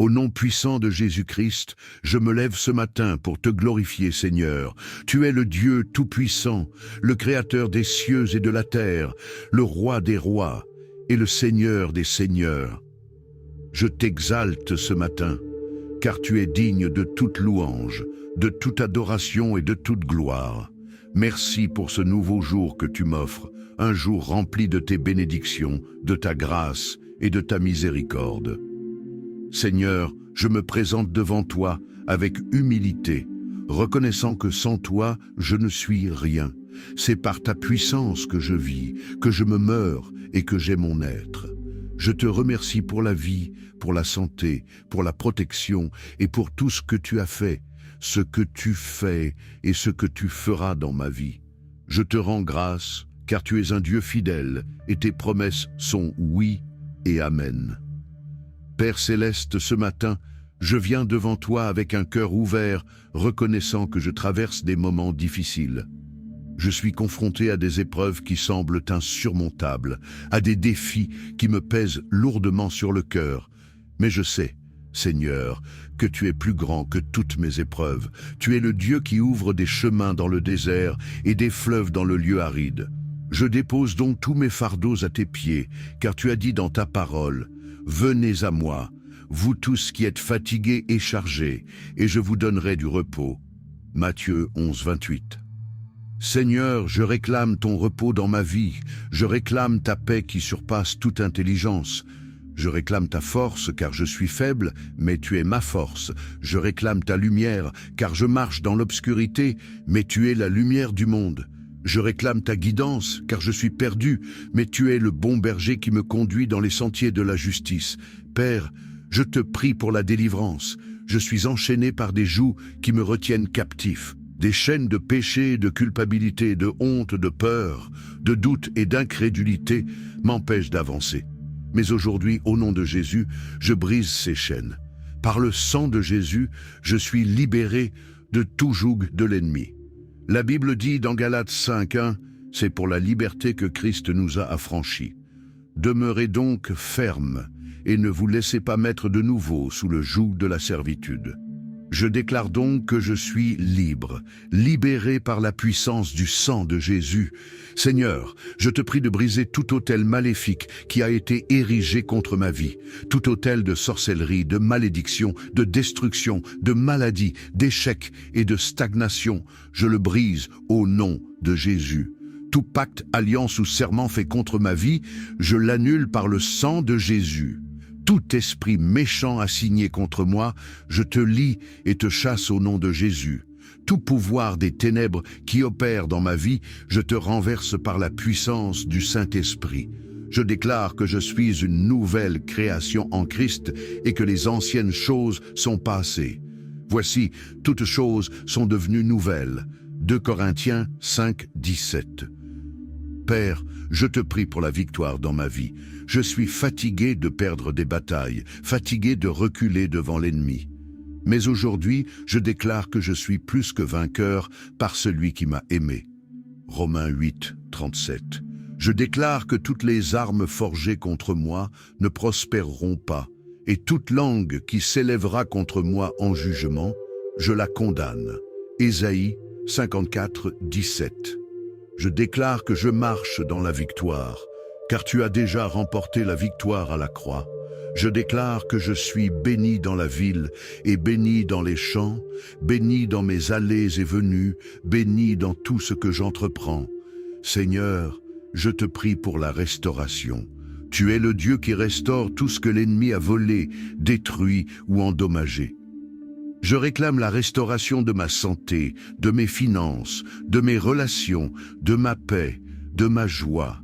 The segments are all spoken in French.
Au nom puissant de Jésus-Christ, je me lève ce matin pour te glorifier, Seigneur. Tu es le Dieu tout-puissant, le Créateur des cieux et de la terre, le Roi des rois et le Seigneur des seigneurs. Je t'exalte ce matin, car tu es digne de toute louange, de toute adoration et de toute gloire. Merci pour ce nouveau jour que tu m'offres, un jour rempli de tes bénédictions, de ta grâce et de ta miséricorde. Seigneur, je me présente devant toi avec humilité, reconnaissant que sans toi, je ne suis rien. C'est par ta puissance que je vis, que je me meurs et que j'ai mon être. Je te remercie pour la vie, pour la santé, pour la protection et pour tout ce que tu as fait, ce que tu fais et ce que tu feras dans ma vie. Je te rends grâce, car tu es un Dieu fidèle et tes promesses sont oui et amen. Père céleste, ce matin, je viens devant toi avec un cœur ouvert, reconnaissant que je traverse des moments difficiles. Je suis confronté à des épreuves qui semblent insurmontables, à des défis qui me pèsent lourdement sur le cœur. Mais je sais, Seigneur, que tu es plus grand que toutes mes épreuves. Tu es le Dieu qui ouvre des chemins dans le désert et des fleuves dans le lieu aride. Je dépose donc tous mes fardeaux à tes pieds, car tu as dit dans ta parole, « Venez à moi, vous tous qui êtes fatigués et chargés, et je vous donnerai du repos. » Matthieu 11, 28. Seigneur, je réclame ton repos dans ma vie, je réclame ta paix qui surpasse toute intelligence. Je réclame ta force car je suis faible, mais tu es ma force. Je réclame ta lumière car je marche dans l'obscurité, mais tu es la lumière du monde. Je réclame ta guidance car je suis perdu, mais tu es le bon berger qui me conduit dans les sentiers de la justice. Père, je te prie pour la délivrance. Je suis enchaîné par des jougs qui me retiennent captif. Des chaînes de péché, de culpabilité, de honte, de peur, de doute et d'incrédulité m'empêchent d'avancer. Mais aujourd'hui, au nom de Jésus, je brise ces chaînes. Par le sang de Jésus, je suis libéré de tout joug de l'ennemi. La Bible dit dans Galates 5:1, c'est pour la liberté que Christ nous a affranchis. Demeurez donc fermes et ne vous laissez pas mettre de nouveau sous le joug de la servitude. Je déclare donc que je suis libre, libéré par la puissance du sang de Jésus. Seigneur, je te prie de briser tout autel maléfique qui a été érigé contre ma vie, tout autel de sorcellerie, de malédiction, de destruction, de maladie, d'échec et de stagnation. Je le brise au nom de Jésus. Tout pacte, alliance ou serment fait contre ma vie, je l'annule par le sang de Jésus. Tout esprit méchant assigné contre moi, je te lie et te chasse au nom de Jésus. Tout pouvoir des ténèbres qui opère dans ma vie, je te renverse par la puissance du Saint-Esprit. Je déclare que je suis une nouvelle création en Christ et que les anciennes choses sont passées. Voici, toutes choses sont devenues nouvelles. 2 Corinthiens 5, 17. Père, je te prie pour la victoire dans ma vie. Je suis fatigué de perdre des batailles, fatigué de reculer devant l'ennemi. Mais aujourd'hui, je déclare que je suis plus que vainqueur par celui qui m'a aimé. Romains 8, 37. Je déclare que toutes les armes forgées contre moi ne prospéreront pas, et toute langue qui s'élèvera contre moi en jugement, je la condamne. Ésaïe 54, 17. Je déclare que je marche dans la victoire, car tu as déjà remporté la victoire à la croix. Je déclare que je suis béni dans la ville et béni dans les champs, béni dans mes allées et venues, béni dans tout ce que j'entreprends. Seigneur, je te prie pour la restauration. Tu es le Dieu qui restaure tout ce que l'ennemi a volé, détruit ou endommagé. Je réclame la restauration de ma santé, de mes finances, de mes relations, de ma paix, de ma joie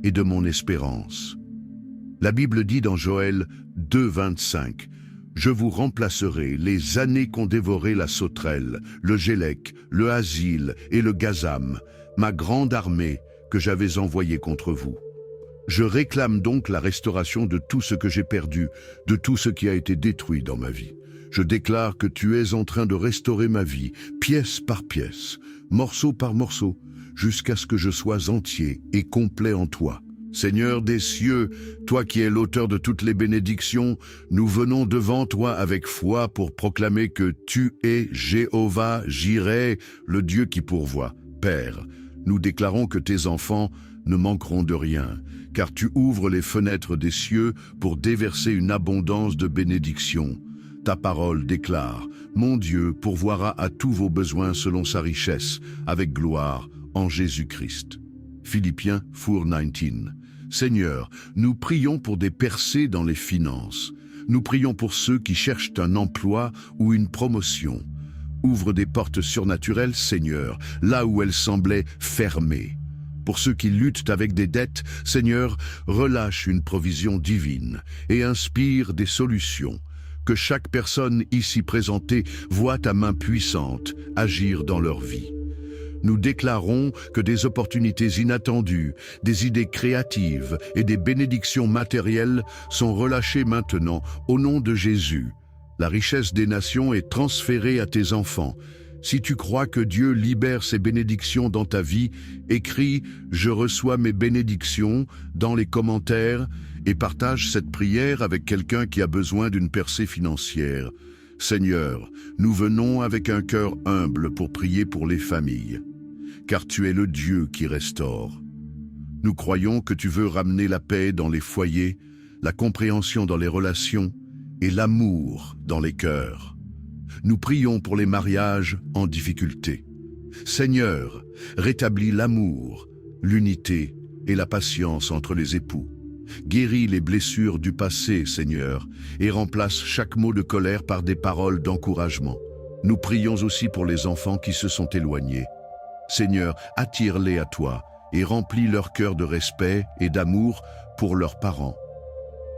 et de mon espérance. La Bible dit dans Joël 2, 25, « Je vous remplacerai les années qu'ont dévoré la sauterelle, le gélec, le asile et le gazam, ma grande armée que j'avais envoyée contre vous. » Je réclame donc la restauration de tout ce que j'ai perdu, de tout ce qui a été détruit dans ma vie. Je déclare que tu es en train de restaurer ma vie, pièce par pièce, morceau par morceau, jusqu'à ce que je sois entier et complet en toi. Seigneur des cieux, toi qui es l'auteur de toutes les bénédictions, nous venons devant toi avec foi pour proclamer que tu es Jéhovah Jireh, le Dieu qui pourvoit. Père, nous déclarons que tes enfants ne manqueront de rien, car tu ouvres les fenêtres des cieux pour déverser une abondance de bénédictions. Ta parole déclare, mon Dieu pourvoira à tous vos besoins selon sa richesse, avec gloire, en Jésus-Christ. Philippiens 4:19. Seigneur, nous prions pour des percées dans les finances. Nous prions pour ceux qui cherchent un emploi ou une promotion. Ouvre des portes surnaturelles, Seigneur, là où elles semblaient fermées. Pour ceux qui luttent avec des dettes, Seigneur, relâche une provision divine et inspire des solutions. Que chaque personne ici présentée voit ta main puissante agir dans leur vie. Nous déclarons que des opportunités inattendues, des idées créatives et des bénédictions matérielles sont relâchées maintenant au nom de Jésus. La richesse des nations est transférée à tes enfants. Si tu crois que Dieu libère ses bénédictions dans ta vie, écris « Je reçois mes bénédictions » dans les commentaires et partage cette prière avec quelqu'un qui a besoin d'une percée financière. Seigneur, nous venons avec un cœur humble pour prier pour les familles, car tu es le Dieu qui restaure. Nous croyons que tu veux ramener la paix dans les foyers, la compréhension dans les relations et l'amour dans les cœurs. Nous prions pour les mariages en difficulté. Seigneur, rétablis l'amour, l'unité et la patience entre les époux. Guéris les blessures du passé, Seigneur, et remplace chaque mot de colère par des paroles d'encouragement. Nous prions aussi pour les enfants qui se sont éloignés. Seigneur, attire-les à toi et remplis leur cœur de respect et d'amour pour leurs parents.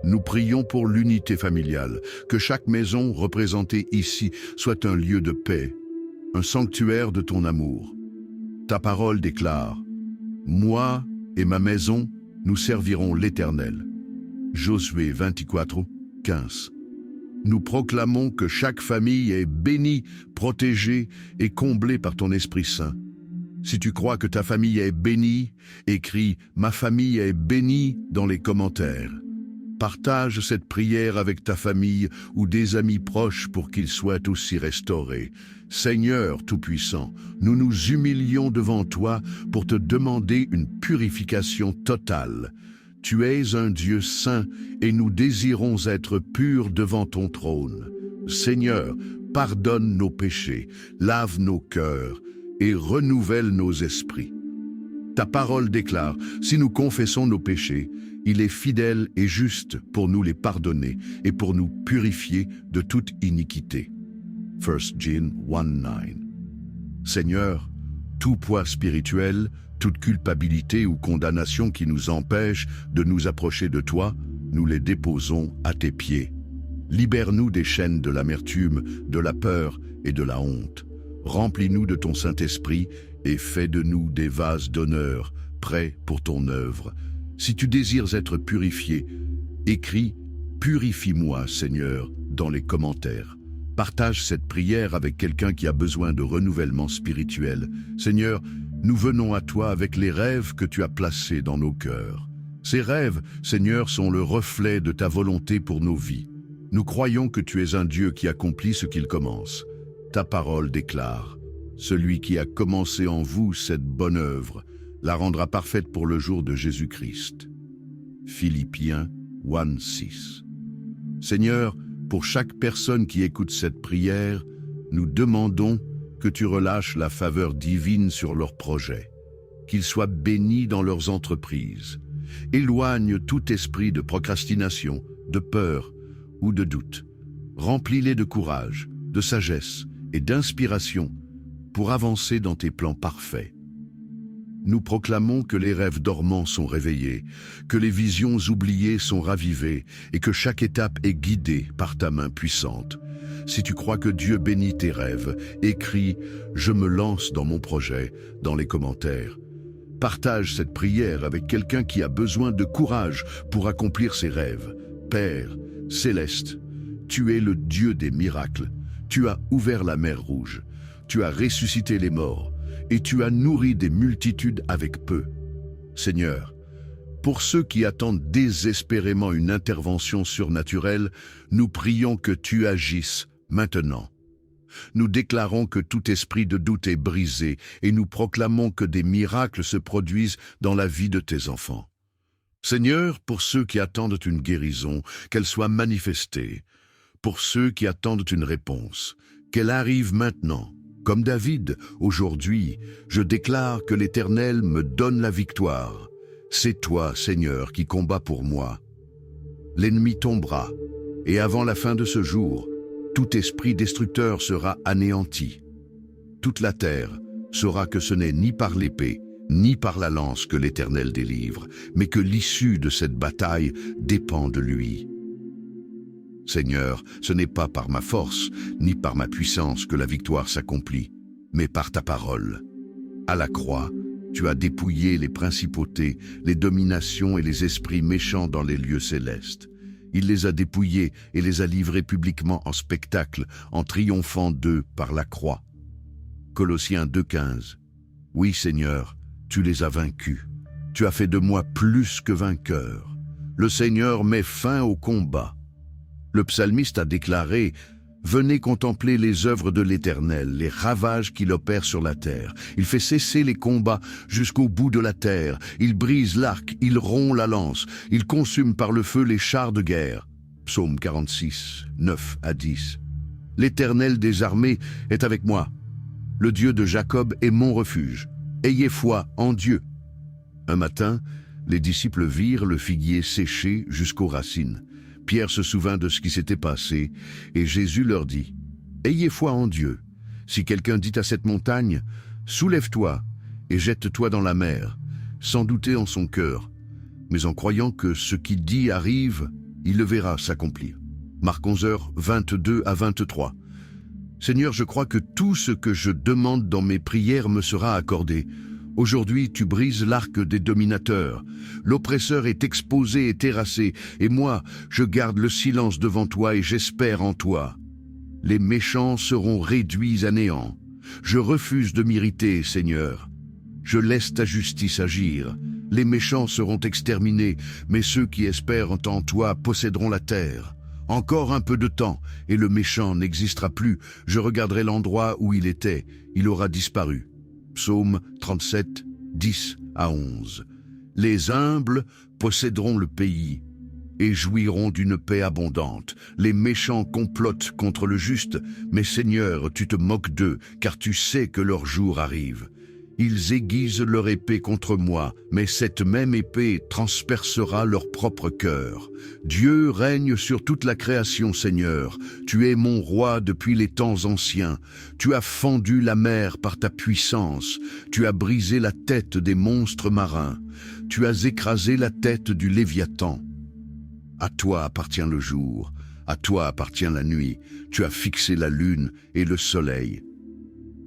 Nous prions pour l'unité familiale, que chaque maison représentée ici soit un lieu de paix, un sanctuaire de ton amour. Ta parole déclare « Moi et ma maison, nous servirons l'Éternel ». Josué 24:15. Nous proclamons que chaque famille est bénie, protégée et comblée par ton Esprit Saint. Si tu crois que ta famille est bénie, écris « Ma famille est bénie » dans les commentaires. Partage cette prière avec ta famille ou des amis proches pour qu'ils soient aussi restaurés. Seigneur Tout-Puissant, nous nous humilions devant toi pour te demander une purification totale. Tu es un Dieu saint et nous désirons être purs devant ton trône. Seigneur, pardonne nos péchés, lave nos cœurs et renouvelle nos esprits. Ta parole déclare, si nous confessons nos péchés, il est fidèle et juste pour nous les pardonner et pour nous purifier de toute iniquité. 1 John 1:9. Seigneur, tout poids spirituel, toute culpabilité ou condamnation qui nous empêche de nous approcher de toi, nous les déposons à tes pieds. Libère-nous des chaînes de l'amertume, de la peur et de la honte. Remplis-nous de ton Saint-Esprit et fais de nous des vases d'honneur, prêts pour ton œuvre. Si tu désires être purifié, écris « Purifie-moi, Seigneur » dans les commentaires. Partage cette prière avec quelqu'un qui a besoin de renouvellement spirituel. Seigneur, nous venons à toi avec les rêves que tu as placés dans nos cœurs. Ces rêves, Seigneur, sont le reflet de ta volonté pour nos vies. Nous croyons que tu es un Dieu qui accomplit ce qu'il commence. Ta parole déclare « Celui qui a commencé en vous cette bonne œuvre, la rendra parfaite pour le jour de Jésus-Christ. » Philippiens 1:6. Seigneur, pour chaque personne qui écoute cette prière, nous demandons que tu relâches la faveur divine sur leurs projets, qu'ils soient bénis dans leurs entreprises. Éloigne tout esprit de procrastination, de peur ou de doute. Remplis-les de courage, de sagesse et d'inspiration pour avancer dans tes plans parfaits. Nous proclamons que les rêves dormants sont réveillés, que les visions oubliées sont ravivées et que chaque étape est guidée par ta main puissante. Si tu crois que Dieu bénit tes rêves, écris « Je me lance dans mon projet » dans les commentaires. Partage cette prière avec quelqu'un qui a besoin de courage pour accomplir ses rêves. Père céleste, tu es le Dieu des miracles. Tu as ouvert la mer Rouge. Tu as ressuscité les morts. Et tu as nourri des multitudes avec peu. Seigneur, Pour ceux qui attendent désespérément une intervention surnaturelle, nous prions que tu agisses maintenant. Nous déclarons que tout esprit de doute est brisé et nous proclamons que des miracles se produisent dans la vie de tes enfants. Seigneur, pour ceux qui attendent une guérison, qu'elle soit manifestée. Pour ceux qui attendent une réponse, qu'elle arrive maintenant. Comme David, aujourd'hui, je déclare que l'Éternel me donne la victoire. C'est toi, Seigneur, qui combats pour moi. L'ennemi tombera, et avant la fin de ce jour, tout esprit destructeur sera anéanti. Toute la terre saura que ce n'est ni par l'épée, ni par la lance que l'Éternel délivre, mais que l'issue de cette bataille dépend de lui. Seigneur, ce n'est pas par ma force, ni par ma puissance que la victoire s'accomplit, mais par ta parole. À la croix, tu as dépouillé les principautés, les dominations et les esprits méchants dans les lieux célestes. Il les a dépouillés et les a livrés publiquement en spectacle, en triomphant d'eux par la croix. Colossiens 2,15. Oui, Seigneur, tu les as vaincus. Tu as fait de moi plus que vainqueur. Le Seigneur met fin au combat. Le psalmiste a déclaré « Venez contempler les œuvres de l'Éternel, les ravages qu'il opère sur la terre. Il fait cesser les combats jusqu'au bout de la terre. Il brise l'arc, il rompt la lance. Il consume par le feu les chars de guerre. » Psaume 46, 9 à 10. L'Éternel des armées est avec moi. Le Dieu de Jacob est mon refuge. Ayez foi en Dieu. Un matin, les disciples virent le figuier séché jusqu'aux racines. Pierre se souvint de ce qui s'était passé, et Jésus leur dit « Ayez foi en Dieu. Si quelqu'un dit à cette montagne, « Soulève-toi et jette-toi dans la mer », sans douter en son cœur, mais en croyant que ce qu'il dit arrive, il le verra s'accomplir. » Marc 11h, 22 à 23. Seigneur, je crois que tout ce que je demande dans mes prières me sera accordé. Aujourd'hui, tu brises l'arc des dominateurs. L'oppresseur est exposé et terrassé, et moi, je garde le silence devant toi et j'espère en toi. Les méchants seront réduits à néant. Je refuse de m'irriter, Seigneur. Je laisse ta justice agir. Les méchants seront exterminés, mais ceux qui espèrent en toi posséderont la terre. Encore un peu de temps, et le méchant n'existera plus. Je regarderai l'endroit où il était. Il aura disparu. Psaume 37, 10 à 11. Les humbles posséderont le pays et jouiront d'une paix abondante. Les méchants complotent contre le juste, mais Seigneur, tu te moques d'eux, car tu sais que leur jour arrive. Ils aiguisent leur épée contre moi, mais cette même épée transpercera leur propre cœur. Dieu règne sur toute la création, Seigneur. Tu es mon roi depuis les temps anciens. Tu as fendu la mer par ta puissance. Tu as brisé la tête des monstres marins. Tu as écrasé la tête du Léviathan. À toi appartient le jour, à toi appartient la nuit. Tu as fixé la lune et le soleil.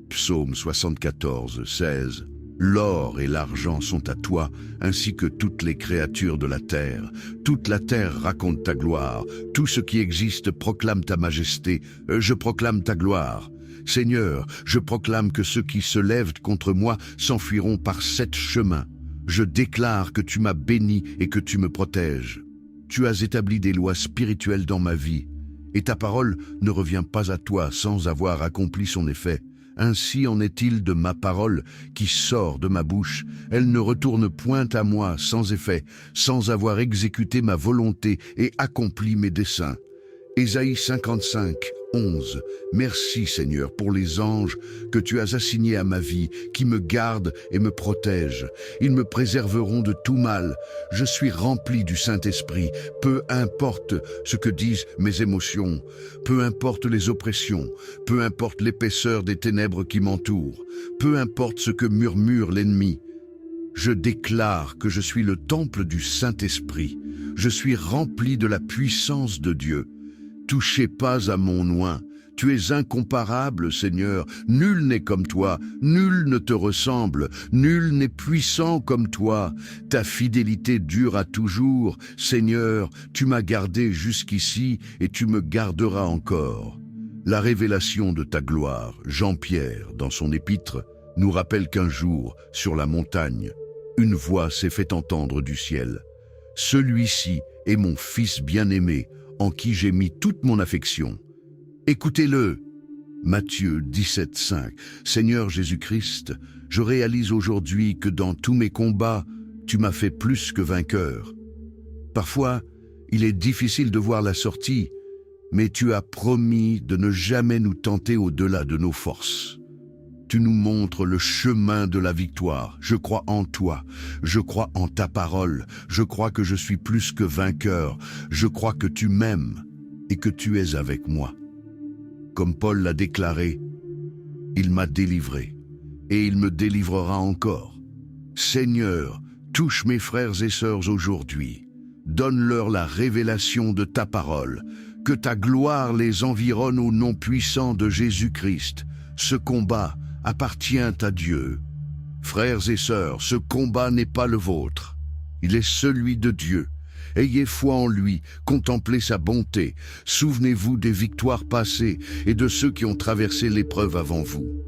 Psaume 74, 16. L'or et l'argent sont à toi, ainsi que toutes les créatures de la terre. Toute la terre raconte ta gloire. Tout ce qui existe proclame ta majesté. Je proclame ta gloire. Seigneur, je proclame que ceux qui se lèvent contre moi s'enfuiront par 7 chemins. Je déclare que tu m'as béni et que tu me protèges. Tu as établi des lois spirituelles dans ma vie, et ta parole ne revient pas à toi sans avoir accompli son effet. Ainsi en est-il de ma parole qui sort de ma bouche. Elle ne retourne point à moi sans effet, sans avoir exécuté ma volonté et accompli mes desseins. Ésaïe 55, 11. Merci Seigneur pour les anges que tu as assignés à ma vie, qui me gardent et me protègent. Ils me préserveront de tout mal. Je suis rempli du Saint-Esprit. Peu importe ce que disent mes émotions, peu importe les oppressions, peu importe l'épaisseur des ténèbres qui m'entourent, peu importe ce que murmure l'ennemi. Je déclare que je suis le temple du Saint-Esprit. Je suis rempli de la puissance de Dieu. Touchez pas à mon oint. Tu es incomparable, Seigneur. Nul n'est comme toi, nul ne te ressemble, nul n'est puissant comme toi. Ta fidélité dure à toujours. Seigneur, tu m'as gardé jusqu'ici et tu me garderas encore. La révélation de ta gloire, Jean-Pierre, dans son épître, nous rappelle qu'un jour, sur la montagne, une voix s'est fait entendre du ciel. Celui-ci est mon Fils bien-aimé, en qui j'ai mis toute mon affection. Écoutez-le. Matthieu 17,5. Seigneur Jésus-Christ, je réalise aujourd'hui que dans tous mes combats, tu m'as fait plus que vainqueur. Parfois, il est difficile de voir la sortie, mais tu as promis de ne jamais nous tenter au-delà de nos forces. Tu nous montres le chemin de la victoire. Je crois en toi, je crois en ta parole, je crois que je suis plus que vainqueur, je crois que tu m'aimes et que tu es avec moi. Comme Paul l'a déclaré, il m'a délivré et il me délivrera encore. Seigneur, touche mes frères et sœurs aujourd'hui. Donne-leur la révélation de ta parole. Que ta gloire les environne au nom puissant de Jésus-Christ. Ce combat appartient à Dieu. Frères et sœurs, ce combat n'est pas le vôtre. Il est celui de Dieu. Ayez foi en lui, contemplez sa bonté. Souvenez-vous des victoires passées et de ceux qui ont traversé l'épreuve avant vous.